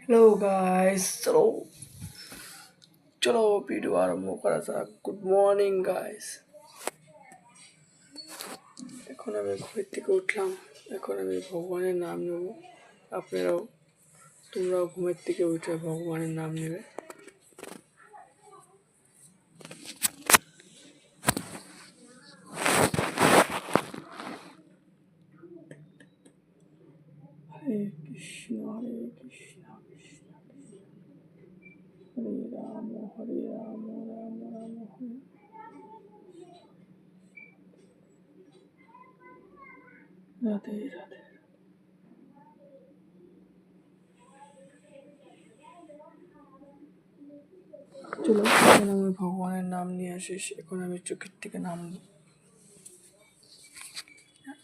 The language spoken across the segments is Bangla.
हेलो गाइस, चलो चलो वीडियो आरम्भ करा যাক। Good morning guys. এখন আমি ঘুম থেকে উঠলাম। এখন আমি ভগবানের নাম নেব। তোমরাও ঘুমের থেকে উঠে ভগবানের নাম নেবে। হরে কৃষ্ণ হরে কৃষ্ণ কৃষ্ণ হরে রাম হরে রাম রাম রাম হরে। রাধে রাধে। চলো এখন আমি ভগবানের নাম নিয়ে আসি। এখন আমি চোখের থেকে নামবো।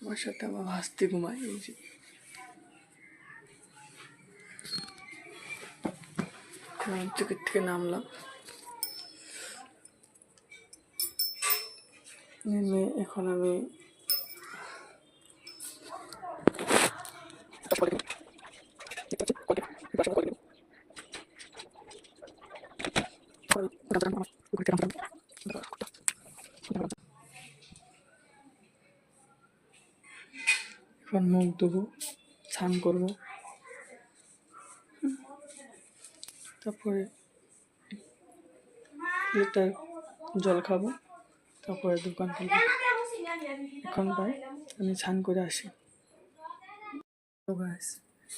আমার সাথে আমার ভাস্তি ঘুমায়। এই যে আমি চোখের থেকে নামলাম। নেমে এখন আমি এখন মুখ ধোবো, স্নান করবো, তারপরে লিটার জল খাবো, তারপরে দোকান খুলবো। এখন ভাই আমি স্নান করে আসি।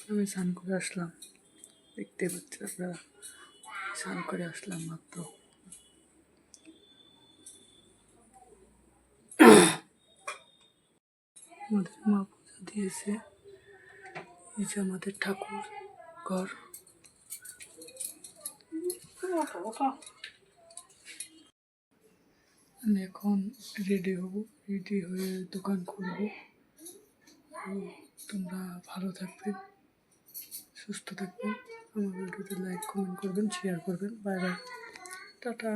আমি স্নান করে আসলাম, দেখতে পাচ্ছেন আপনারা। স্নান করে আসলাম মাত্র। আমাদের মা পূজা দিয়েছে। এই যে আমাদের ঠাকুর ঘর। আমি এখন রেডি হব, রেডি হয়ে দোকান খুলবো। তোমরা ভালো থাকবেন, সুস্থ থাকবেন। আমার ভিডিওতে লাইক কমেন্ট করবেন, শেয়ার করবেন। Bye bye, tata.